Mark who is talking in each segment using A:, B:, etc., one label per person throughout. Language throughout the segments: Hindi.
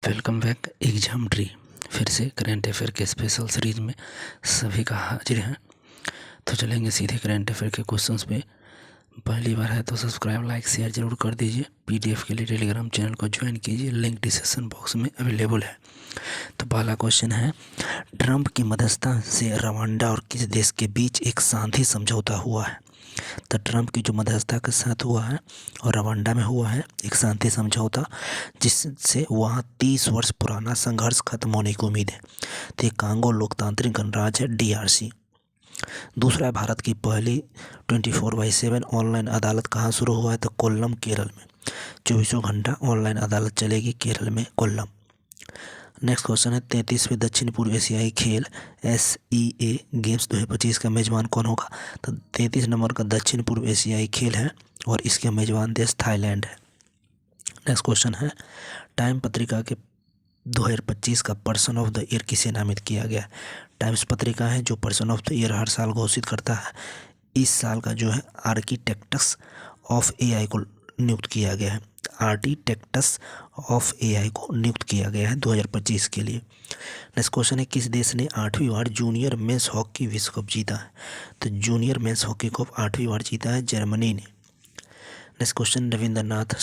A: Welcome back exam tree. फिर से करेंट अफेयर के स्पेशल सीरीज में सभी का हाजिर है। तो चलेंगे सीधे करेंट अफेयर के क्वेश्चंस पे। पहली बार है तो सब्सक्राइब लाइक शेयर जरूर कर दीजिए। पीडीएफ के लिए टेलीग्राम चैनल को ज्वाइन कीजिए, लिंक डिस्क्रिप्शन बॉक्स में अवेलेबल है। तो पहला क्वेश्चन है, ट्रंप की मध्यस्थता से रवांडा और किस देश के बीच एक शांति समझौता हुआ है? तो ट्रंप की जो मध्यस्थता के साथ हुआ है और रवांडा में हुआ है एक शांति समझौता, जिससे वहाँ 30 वर्ष पुराना संघर्ष खत्म होने की उम्मीद है। तो ये कांगो लोकतांत्रिक गणराज्य है डीआरसी। दूसरा है, भारत की पहली 24/7 ऑनलाइन अदालत कहाँ शुरू हुआ है? तो कोल्लम केरल में 24 घंटा ऑनलाइन अदालत चलेगी केरल में, कोल्लम। नेक्स्ट क्वेश्चन है, 33वें दक्षिण पूर्व एशियाई खेल SEA गेम्स 2025 का मेजबान कौन होगा? तो 33 नंबर का दक्षिण पूर्व एशियाई खेल है और इसके मेजबान देश थाईलैंड है। नेक्स्ट क्वेश्चन है, टाइम पत्रिका के 2025 का पर्सन ऑफ द ईयर किसे नामित किया गया? टाइम्स पत्रिका है जो पर्सन ऑफ द ईयर हर साल घोषित करता है। इस साल का जो है आर्किटेक्ट्स ऑफ AI को नियुक्त किया गया है। आर्किटेक्ट्स ऑफ AI को नियुक्त किया गया है 2025 के लिए। नेक्स्ट क्वेश्चन है, किस देश ने 8वीं बार जूनियर मेंस हॉकी विश्व कप जीता है? तो जूनियर मेंस हॉकी कप 8वीं बार जीता है जर्मनी ने। नेक्स्ट क्वेश्चन, रविंद्रनाथ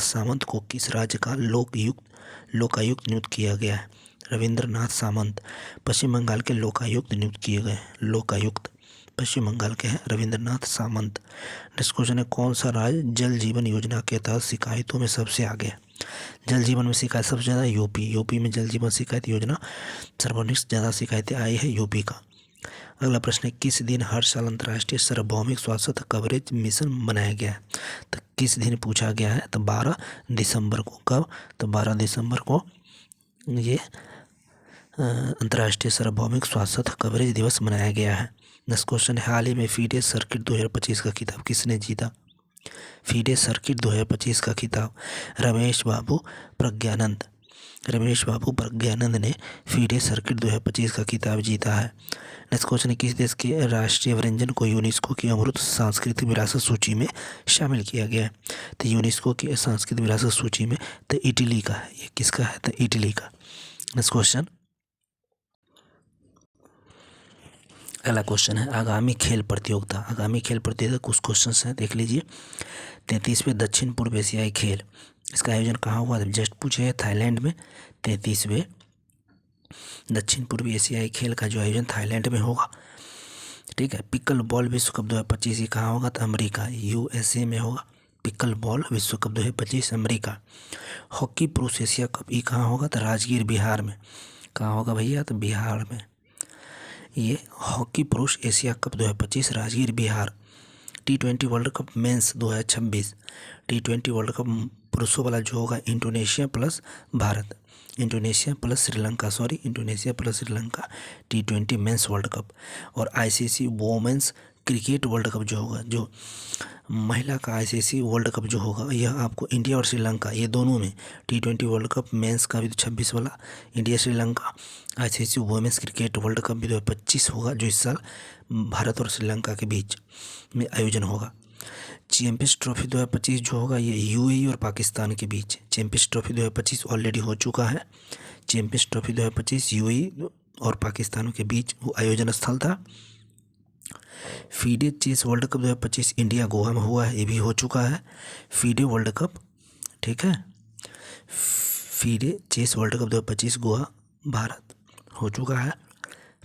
A: सामंत को किस राज्य का लोकायुक्त नियुक्त किया गया है? रविंद्रनाथ सामंत पश्चिम बंगाल के लोकायुक्त नियुक्त किए गए हैं। लोकायुक्त पश्चिम बंगाल के हैं रविंद्रनाथ सामंत। नेक्स्ट क्वेश्चन है, कौन सा राज्य जल जीवन योजना के तहत शिकायतों में सबसे आगे है? जल जीवन में शिकायत सबसे ज़्यादा यूपी में जल जीवन शिकायत योजना सर्वाधिक ज़्यादा शिकायतें आई है यूपी का। अगला प्रश्न है, किस दिन हर साल अंतर्राष्ट्रीय सार्वभौमिक स्वास्थ्य कवरेज मिशन मनाया गया है? तो किस दिन पूछा गया है? तो 12 दिसंबर को। कब? तो 12 दिसंबर को ये अंतर्राष्ट्रीय सार्वभौमिक स्वास्थ्य कवरेज दिवस मनाया गया है। नेक्स्ट क्वेश्चन है, हाल ही में फीडे सर्किट 2025 का खिताब किसने जीता? फीडे सर्किट 2025 का खिताब रमेश बाबू प्रज्ञानंद ने फीडे सर्किट 2025 का खिताब जीता है। नेक्स्ट क्वेश्चन है, किस देश के राष्ट्रीय व्यंजन को यूनेस्को की अमूर्त सांस्कृतिक विरासत सूची में शामिल किया गया है? तो यूनेस्को की सांस्कृतिक विरासत सूची में तो इटली का है। ये किसका है? तो इटली का। नेक्स्ट क्वेश्चन, अगला क्वेश्चन है, आगामी खेल प्रतियोगिता कुछ क्वेश्चन हैं, देख लीजिए। 33वें दक्षिण पूर्व एशियाई खेल, इसका आयोजन कहाँ हुआ? जस्ट पूछे है, थाईलैंड में। 33वें दक्षिण पूर्व एशियाई खेल का जो आयोजन थाईलैंड में होगा, ठीक है। पिकल बॉल विश्व कप 2025 ये कहाँ होगा? तो अमेरिका, USA में होगा। पिकल बॉल विश्व कप 2025 अमेरिका। हॉकी पुरुष एशिया कप ये कहाँ होगा? तो राजगीर, बिहार में। कहाँ होगा भैया? तो बिहार में। ये हॉकी पुरुष Asia cup 2025 Rajgir, Bihar. T20 world cup men's 2026, T20 world cup पुरुषों वाला जो होगा Indonesia plus Bharat, Indonesia plus Sri Lanka T20 men's world cup. और ICC women's cricket world cup जो होगा, जो महिला का ICC वर्ल्ड कप जो होगा, यह आपको इंडिया और श्रीलंका ये दोनों में, T20 वर्ल्ड कप मेंस का भी 26 वाला India Sri Lanka, ICC women's cricket world cup भी 2025 होगा, जो इस साल भारत और श्रीलंका के बीच में आयोजन होगा। चैंपियंस ट्रॉफी 2025 जो होगा ये UAE और पाकिस्तान के बीच। चैंपियंस ट्रॉफी 2025 ऑलरेडी हो चुका है। चैंपियंस ट्रॉफी 2025 UAE और पाकिस्तान के बीच वो आयोजन स्थल था। FIDE chess world cup 2025 India Goa में हुआ है, ये भी हो चुका है। फीडे वर्ल्ड कप, ठीक है, FIDE chess world cup 2025 Goa Bharat हो चुका है।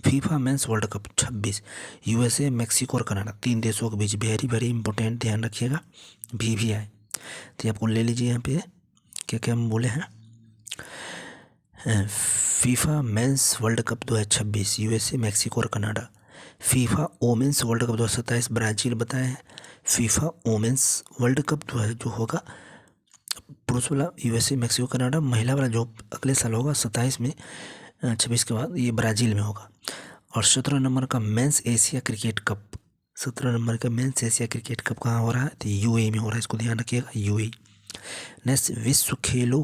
A: FIFA men's world cup 26 USA, Mexico और कनाडा, 3 देशों के बीच। वेरी इंपॉर्टेंट, ध्यान रखिएगा। VVI तो आपको ले लीजिए, यहाँ पे क्या क्या हम बोले हैं। FIFA men's world cup 2026 USA, Mexico और Canada. FIFA women's world cup 2027 Brazil बताए हैं। फीफा वोमेंस वर्ल्ड कप जो होगा पुरुष वाला USA, मैक्सिको, कनाडा। महिला वाला जो अगले साल होगा 27 में, 26 के बाद, ये ब्राज़ील में होगा। और 17 नंबर का men's Asia cricket cup, 17 number का मेंस एशिया क्रिकेट कप कहाँ हो रहा है? तो UAE में हो रहा है, इसको ध्यान रखिएगा, UAE। नेक्स्ट, विश्व खेलों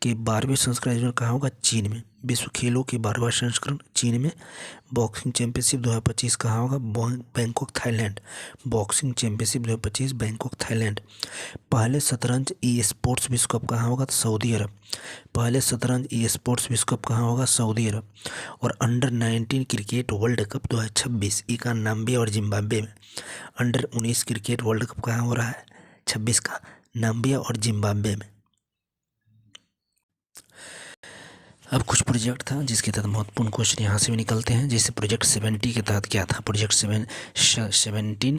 A: के 12वें संस्करण आयोजन कहाँ होगा? चीन में। विश्व खेलों के 12वां संस्करण चीन में। बॉक्सिंग चैंपियनशिप 2025 कहाँ होगा? Bangkok Thailand. Boxing championship 2025 Bangkok Thailand. पहले शतरंज ई स्पोर्ट्स विश्व कप कहाँ होगा? सऊदी अरब। पहले शतरंज ई स्पोर्ट्स विश्व कप कहाँ होगा? सऊदी अरब। और अंडर 19 क्रिकेट वर्ल्ड कप 2026 ये का नाम्बिया और जिम्बाब्वे में। अंडर 19 क्रिकेट वर्ल्ड कप कहाँ हो रहा है? 26 का नाम्बिया और जिम्बाब्वे में। अब कुछ प्रोजेक्ट था जिसके तहत महत्वपूर्ण क्वेश्चन यहाँ से भी निकलते हैं। जैसे प्रोजेक्ट 70 के तहत क्या था? प्रोजेक्ट 17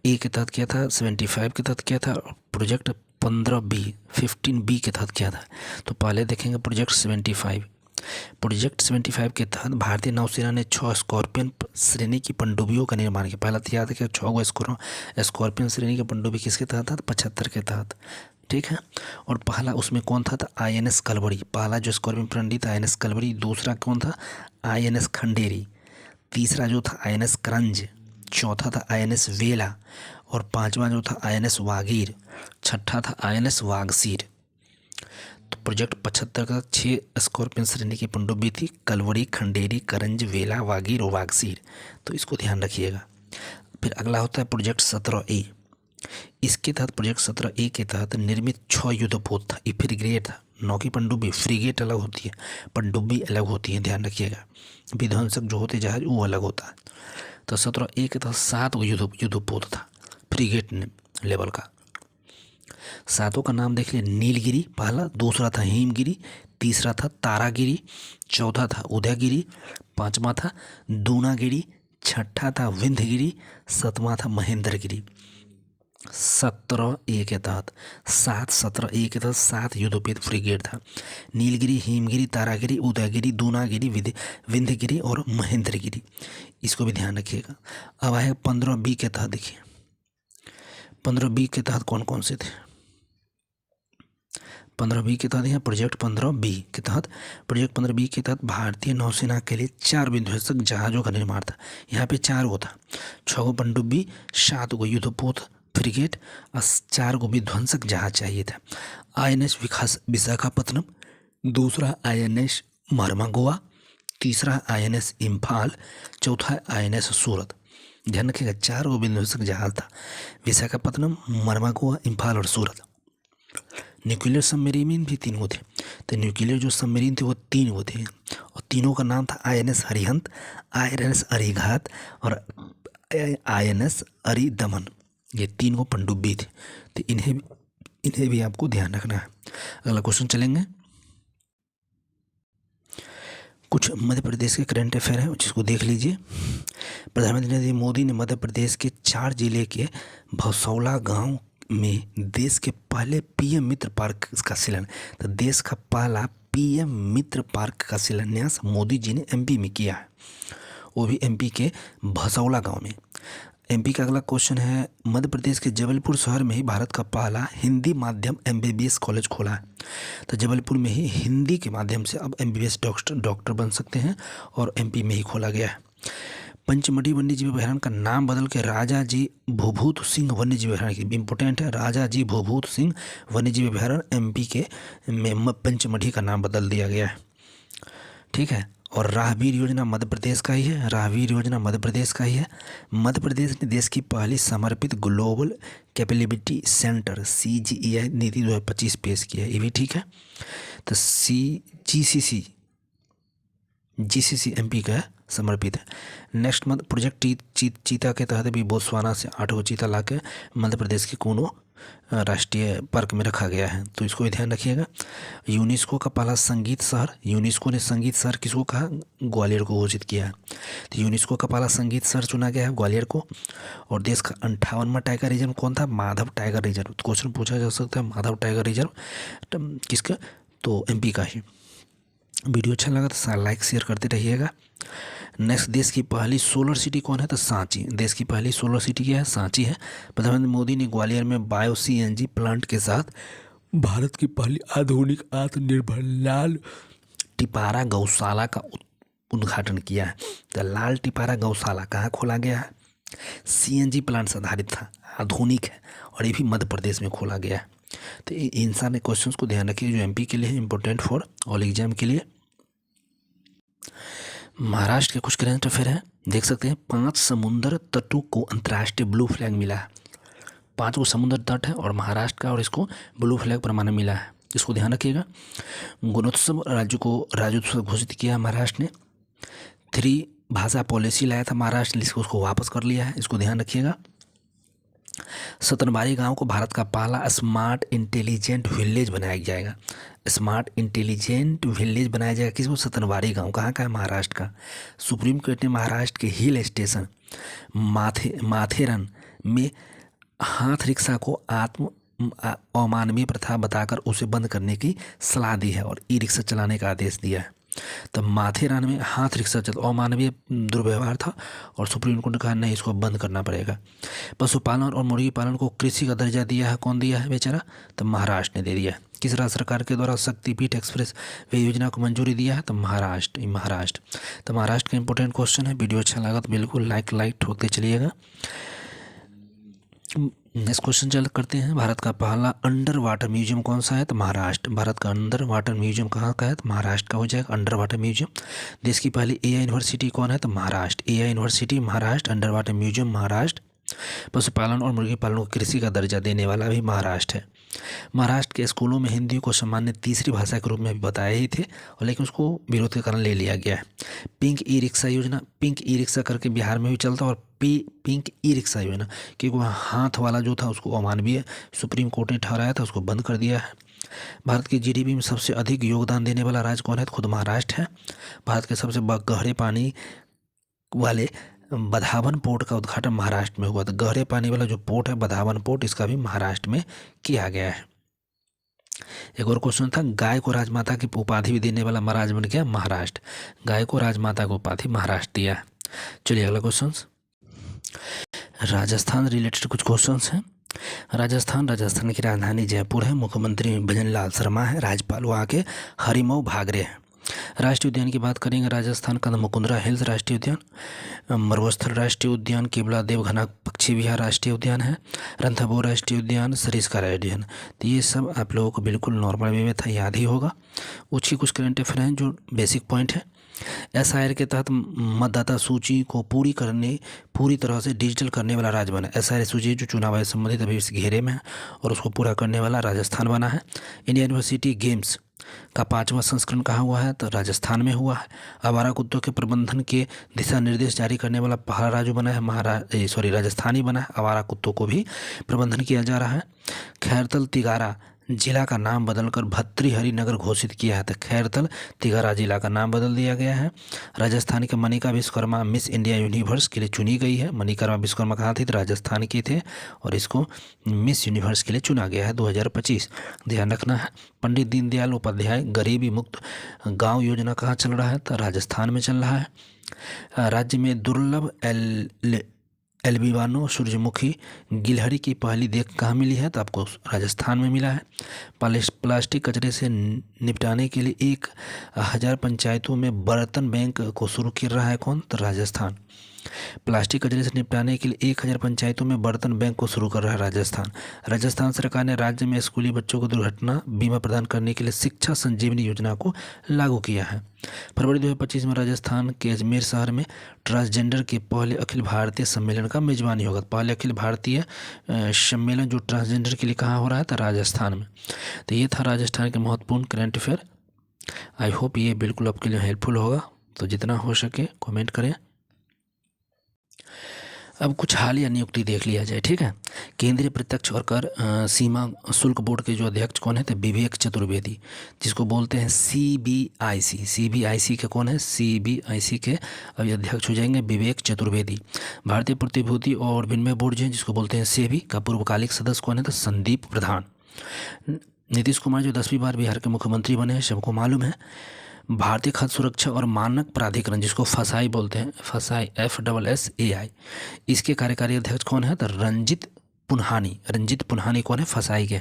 A: ए के तहत क्या था? 75 के तहत क्या था? और प्रोजेक्ट 15B के तहत क्या था? तो पहले देखेंगे प्रोजेक्ट 75। प्रोजेक्ट 75 के तहत भारतीय नौसेना ने 6 स्कॉर्पियन श्रेणी की पनडुब्बियों का निर्माण किया। पहला तो याद है कि 6 स्कॉर्पियन श्रेणी की पनडुब्बी किसके तहत था? 75 के तहत। ठीक है। और पहला उसमें कौन था? INS कलवरी। पहला जो स्कॉर्पियन पनडुब्बी था INS कलवरी। दूसरा कौन था? INS खंडेरी। तीसरा जो था INS करंज। चौथा था INS वेला। और पांचवा जो था INS वागीर। छठा था INS वागसीर। तो प्रोजेक्ट 75 का 6 स्कॉर्पियन श्रेणी की पनडुब्बी थी, कलवरी, खंडेरी, करंज, वेला, वागीर और वागसीर। तो इसको ध्यान रखिएगा। फिर अगला होता है प्रोजेक्ट 17A। इसके तहत प्रोजेक्ट 17A के तहत निर्मित 6 युद्धपोत था। ये फ्रिगेट था। नौ की पनडुब्बी, फ्रिगेट अलग होती है, पनडुब्बी अलग होती है, ध्यान रखिएगा। विध्वंसक जो होते जहाज वो अलग होता है। तो 17A के तहत 7 युद्धपोत था फ्रिगेट लेवल का। 7 का नाम देख लिया। नीलगिरी पहला, दूसरा था हिमगिरी, तीसरा था तारागिरी, चौथा था उदयगिरी, पांचवा था दूनागिरी, छठा था विंध्यगिरी, सातवां था महेंद्रगिरी। 17A के तहत 17A के तहत 7 युद्धपोत फ्रिगेट था। नीलगिरी, हिमगिरी, तारागिरी, उदयगिरी, दूनागिरी, विंध्यगिरी और महेंद्रगिरी। इसको भी ध्यान रखिएगा। अब आए 15B के तहत। देखिए 15B के तहत कौन कौन से थे? 15B के तहत यहाँ प्रोजेक्ट 15B के तहत प्रोजेक्ट 15B के तहत भारतीय नौसेना के लिए 4 विध्वंसक जहाज़ों का निर्माण था। यहाँ पे 4 गो था। 6 गो पनडुब्बी, 7 गो युद्धपोत फ्रिगेट और 4 गो विध्वंसक जहाज चाहिए था। INS विशाखापत्तनम, दूसरा INS मरमागोआ, तीसरा INS इम्फाल, चौथा INS सूरत। ध्यान रखिएगा 4 गो विध्वंसक जहाज था। विशाखापत्तनम, मरमागोआ, इम्फाल और सूरत। न्यूक्लियर सबमरीन भी 3 गो थे। तो न्यूक्लियर जो सबमरीन थे वो 3 गो थे और तीनों का नाम था INS अरिहंत, INS अरिघात और INS अरिदमन। ये 3 गो पनडुब्बी थे। तो इन्हें भी आपको ध्यान रखना है। अगला क्वेश्चन चलेंगे। कुछ मध्य प्रदेश के करंट अफेयर है जिसको देख लीजिए। प्रधानमंत्री नरेंद्र मोदी ने मध्य प्रदेश के 4 जिले के भसौला गांव में देश के पहले PM मित्र पार्क का शिलान्यास। तो देश का पहला PM मित्र पार्क का शिलान्यास मोदी जी ने MP में किया है, वो भी MP के भसौला गांव में। MP का अगला क्वेश्चन है। मध्य प्रदेश के जबलपुर शहर में ही भारत का पहला हिंदी माध्यम MBBS कॉलेज खोला है। तो जबलपुर में ही हिंदी के माध्यम से अब MBBS डॉक्टर बन सकते हैं और MP में ही खोला गया है। पंचमढ़ी वन्यजीव अभयारण्य का नाम बदल के राजा जी भूभूत सिंह वन्यजीव अभयारण्य, इंपॉर्टेंट है, राजा जी भूभूत सिंह वन्यजीव अभयारण्य MP के में पंचमढ़ी का नाम बदल दिया गया है। ठीक है। और राहवीर योजना मध्य प्रदेश का ही है। राहवीर योजना मध्य प्रदेश का ही है। मध्य प्रदेश ने देश की पहली समर्पित ग्लोबल कैपेबिलिटी सेंटर CGEI नीति 2025 पेश की है। ये भी ठीक है। तो GCC MP का समर्पित है। नेक्स्ट मध्य प्रोजेक्ट चीता के तहत भी बोत्सवाना से 8 गो चीता लाके मध्य प्रदेश के कोनो राष्ट्रीय पार्क में रखा गया है। तो इसको भी ध्यान रखिएगा। यूनेस्को का पहला संगीत शहर, यूनेस्को ने संगीत शहर किसको कहा? ग्वालियर को घोषित किया है। तो यूनेस्को का पहला संगीत शहर चुना गया है ग्वालियर को। और देश का 58वां टाइगर रिजर्व कौन था? Madhav tiger reserve. तो क्वेश्चन पूछा जा सकता है माधव टाइगर रिजर्व किसका? तो MP का ही। वीडियो अच्छा लगा तो लाइक शेयर करते रहिएगा। नेक्स्ट, देश की पहली सोलर सिटी कौन है? तो सांची। देश की पहली सोलर सिटी क्या है? सांची है। प्रधानमंत्री मोदी ने ग्वालियर में बायो CNG प्लांट के साथ भारत की पहली आधुनिक आत्मनिर्भर लाल टिपारा गौशाला का उद्घाटन किया है। तो लाल टिपारा गौशाला कहाँ खोला गया है? CNG प्लांट से आधारित था, आधुनिक है और ये भी मध्य प्रदेश में खोला गया है। तो इन सारे क्वेश्चंस को ध्यान रखिए जो एमपी के लिए है, इंपॉर्टेंट फॉर ऑल एग्जाम के लिए। महाराष्ट्र के कुछ करंट अफेयर हैं, देख सकते हैं। 5 समुद्र तटों को अंतर्राष्ट्रीय ब्लू फ्लैग मिला है। 5 को समुद्र तट है और महाराष्ट्र का, और इसको ब्लू फ्लैग प्रमाण मिला है, इसको ध्यान रखिएगा। गुणोत्सव राज्य को राज्योत्सव घोषित किया महाराष्ट्र ने। 3 भाषा पॉलिसी लाया था महाराष्ट्र ने, उसको वापस कर लिया है, इसको ध्यान रखिएगा। सतनबारी गांव को भारत का पहला स्मार्ट इंटेलिजेंट विलेज बनाया जाएगा। स्मार्ट इंटेलिजेंट विलेज बनाया जाएगा किसको? सतनबारी गांव। कहाँ का है? महाराष्ट्र का। सुप्रीम कोर्ट ने महाराष्ट्र के हिल स्टेशन माथेरन में हाथ रिक्शा को अमानवीय प्रथा बताकर उसे बंद करने की सलाह दी है और ई रिक्शा चलाने का आदेश दिया है। तब माथेरान में हाथ रिक्शा अमानवीय दुर्व्यवहार था और सुप्रीम कोर्ट ने कहा नहीं, इसको बंद करना पड़ेगा। पशुपालन और मुर्गी पालन को कृषि का दर्जा दिया है, कौन दिया है बेचारा? तब महाराष्ट्र ने दे दिया है। किस राज्य सरकार के द्वारा शक्तिपीठ एक्सप्रेस वे योजना को मंजूरी दिया है? तो महाराष्ट्र। तो महाराष्ट्र का इंपॉर्टेंट क्वेश्चन है। वीडियो अच्छा लगा तो बिल्कुल लाइक ठोकते चलिएगा। नेक्स्ट क्वेश्चन चल करते हैं। भारत का पहला अंडर वाटर म्यूजियम कौन सा है? तो महाराष्ट्र। भारत का अंडर वाटर म्यूजियम कहाँ का है? तो महाराष्ट्र का हो जाएगा अंडर वाटर म्यूजियम। देश की पहली एआई यूनिवर्सिटी कौन है? तो Maharashtra. AI university Maharashtra, under water museum Maharashtra. पशुपालन और मुर्गी पालन को कृषि का दर्जा देने वाला भी महाराष्ट्र है। महाराष्ट्र के स्कूलों में हिंदी को सामान्य तीसरी भाषा के रूप में भी बताए ही थे, और लेकिन उसको विरोध के कारण ले लिया गया है। पिंक ई रिक्शा योजना, पिंक ई रिक्शा करके बिहार में भी चलता, और पिंक ई रिक्शा योजना क्योंकि वह हाथ वाला जो था उसको अमानवीय सुप्रीम कोर्ट ने ठहराया था, उसको बंद कर दिया है। भारत की जीडीपी में सबसे अधिक योगदान देने वाला राज्य कौन है? तो खुद महाराष्ट्र है। भारत के सबसे गहरे पानी वाले बधावन पोर्ट का उद्घाटन महाराष्ट्र में हुआ था। गहरे पानी वाला जो पोर्ट है बधावन पोर्ट, इसका भी महाराष्ट्र में किया गया है। एक और क्वेश्चन था, गाय को राजमाता की उपाधि भी देने वाला महाराज बन गया महाराष्ट्र। गाय को राजमाता को उपाधि महाराष्ट्र दिया है। चलिए अगला क्वेश्चन, राजस्थान रिलेटेड कुछ क्वेश्चंस हैं। राजस्थान की राजधानी जयपुर है। मुख्यमंत्री भजनलाल शर्मा है। राज्यपाल वहाँ के हरिमऊ भागरे हैं। राष्ट्रीय उद्यान की बात करेंगे, राजस्थान का मुकुंदरा हिल्स राष्ट्रीय उद्यान, मरुस्थल राष्ट्रीय उद्यान, केवला देव घना पक्षी विहार राष्ट्रीय उद्यान है, रणथंभौर राष्ट्रीय उद्यान, सरिस्का राष्ट्रीय उद्यान। तो ये सब आप लोगों को बिल्कुल नॉर्मल वे में था, याद ही होगा। कुछ करंट अफेयर हैं जो बेसिक पॉइंट है। एसआईआर के तहत मतदाता सूची को पूरी तरह से डिजिटल करने वाला राज्य बना। एसआईआर सूची जो चुनाव से संबंधित अभी इस घेरे में है और उसको पूरा करने वाला राजस्थान बना है। इंडियन यूनिवर्सिटी गेम्स का 5वां संस्करण कहाँ हुआ है? तो राजस्थान में हुआ है। आवारा कुत्तों के प्रबंधन के दिशा निर्देश जारी करने वाला पहला राज्य बना है राजस्थान ही बना है। आवारा कुत्तों को भी प्रबंधन किया जा रहा है। खैरतल तिगारा जिला का नाम बदलकर भतृहरि नगर घोषित किया है। तो खैरतल तिगारा जिला का नाम बदल दिया गया है। राजस्थान के Manika Vishwakarma miss India universe के लिए चुनी गई है। मनिका विश्वकर्मा कहाँ थी? तो राजस्थान के थे और इसको मिस यूनिवर्स के लिए चुना गया है 2025। ध्यान रखना है। पंडित दीनदयाल उपाध्याय गरीबी मुक्त गाँव योजना कहाँ चल रहा है? तो राजस्थान में चल रहा है। राज्य में दुर्लभ एल्बिनो सूरजमुखी गिलहरी की पहली देख कहाँ मिली है? तो आपको राजस्थान में मिला है। प्लास्टिक कचरे से निपटाने के लिए 1000 पंचायतों में बर्तन बैंक को शुरू कर रहा है कौन? तो राजस्थान। प्लास्टिक कचरे से निपटाने के लिए 1000 पंचायतों में बर्तन बैंक को शुरू कर रहा है राजस्थान। राजस्थान सरकार ने राज्य में स्कूली बच्चों को दुर्घटना बीमा प्रदान करने के लिए शिक्षा संजीवनी योजना को लागू किया है। फरवरी 2025 में राजस्थान के अजमेर शहर में ट्रांसजेंडर के पहले अखिल भारतीय सम्मेलन का मेजबानी होगा। पहले अखिल भारतीय सम्मेलन जो ट्रांसजेंडर के लिए कहाँ हो रहा है? तो राजस्थान में। तो ये था राजस्थान के महत्वपूर्ण करंट अफेयर। आई होप ये बिल्कुल आपके लिए हेल्पफुल होगा, तो जितना हो सके कमेंट करें। अब कुछ हालिया नियुक्ति देख लिया जाए, ठीक है। केंद्रीय प्रत्यक्ष और कर सीमा शुल्क बोर्ड के जो अध्यक्ष कौन है? तो विवेक चतुर्वेदी, जिसको बोलते हैं सीबीआईसी। सीबीआईसी के कौन है? सीबीआईसी के अभी अध्यक्ष हो जाएंगे विवेक चतुर्वेदी। भारतीय प्रतिभूति और विनिमय बोर्ड जो है जिसको बोलते हैं सेबी का पूर्वकालिक सदस्य कौन है? तो संदीप प्रधान। नीतीश कुमार जो 10वीं बार बिहार के मुख्यमंत्री बने हैं, सबको मालूम है। भारतीय खाद्य सुरक्षा और मानक प्राधिकरण जिसको फसाई बोलते हैं, फसाई FSSAI, इसके कार्यकारी अध्यक्ष कौन है? तो रंजित पुन्हानी कौन है? फसाई के।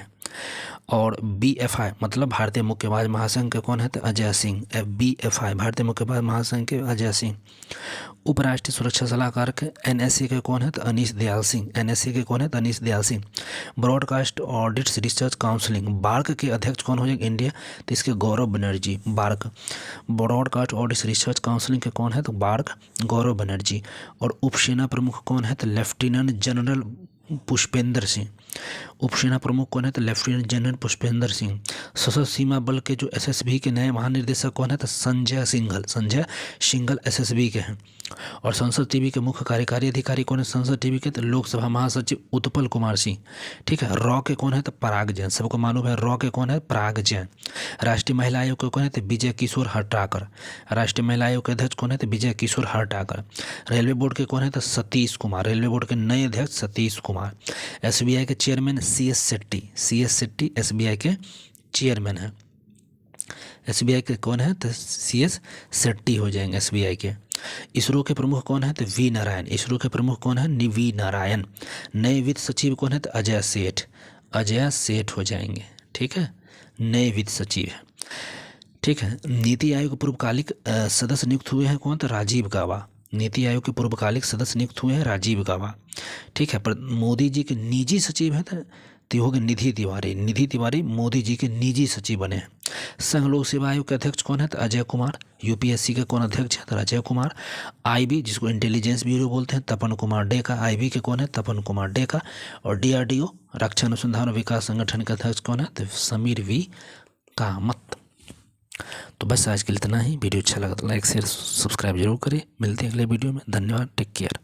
A: और BFI मतलब भारतीय मुक्केबाज महासंघ के कौन है? तो अजय सिंह। BFI भारतीय मुक्केबाज महासंघ के अजय सिंह। उपराष्ट्रीय सुरक्षा सलाहकार के NSA के कौन है? तो अनीश दयाल सिंह। NSA के कौन है? तो Anish Dayal Singh. Broadcast audits research counselling BARC के अध्यक्ष कौन हो जाएंगे इंडिया? तो इसके Gaurav Banerjee. BARC broadcast audits research counselling के कौन है? तो बार्क गौरव बनर्जी। और उपसेना प्रमुख कौन है? तो लेफ्टिनेंट जनरल पुष्पेंद्र सिंह। उपसेना प्रमुख कौन है? तो लेफ्टिनेंट जनरल पुष्पेंद्र सिंह। सशस्त्र सीमा बल के जो SSB के नए महानिर्देशक कौन है? तो संजय सिंघल। संजय सिंघल SSB के हैं। और संसद टीवी के मुख्य कार्यकारी अधिकारी कौन है? संसद टीवी के तो लोकसभा महासचिव उत्पल कुमार सिंह। ठीक है। रॉ के कौन है? तो पराग जैन। सबको मालूम है रॉ के कौन है? पराग जैन। राष्ट्रीय महिला आयोग के कौन है? तो विजय किशोर हटाकर। राष्ट्रीय महिला आयोग के अध्यक्ष कौन है? तो विजय किशोर हटाकर। रेलवे बोर्ड के कौन है? तो सतीश कुमार। रेलवे बोर्ड के नए अध्यक्ष सतीश कुमार। SBI के chairman CS Shetty. CS Shetty SBI के चेयरमैन है। SBI के कौन है? तो CS शेट्टी हो जाएंगे SBI के। इसरो के प्रमुख कौन है? तो V नारायण। इसरो के प्रमुख कौन है? V नारायण। नए वित्त सचिव कौन है? तो अजय सेठ। अजय सेठ हो जाएंगे। ठीक है। नए वित्त सचिव है। ठीक है। नीति आयोग के पूर्वकालिक सदस्य नियुक्त हुए हैं कौन? तो राजीव गाबा। नीति आयोग के पूर्वकालिक सदस्य नियुक्त हुए हैं राजीव गाबा। ठीक है। पर मोदी जी के निजी सचिव हैं तो हो गए निधि तिवारी। निधि तिवारी मोदी जी के निजी सचिव बने हैं। संघ लोक सेवा आयोग के अध्यक्ष कौन है? तो अजय कुमार। UPSC के कौन अध्यक्ष है? तो अजय कुमार। IB जिसको इंटेलिजेंस ब्यूरो बोलते हैं तपन कुमार डेका। IB के कौन है? तपन कुमार डेका। और DRDO रक्षा अनुसंधान और विकास संगठन के अध्यक्ष कौन है? तो समीर V कामत। तो बस आज के लिए इतना ही। वीडियो अच्छा लगा तो लाइक शेयर सब्सक्राइब जरूर करें। मिलते हैं अगले वीडियो में। धन्यवाद। Take care.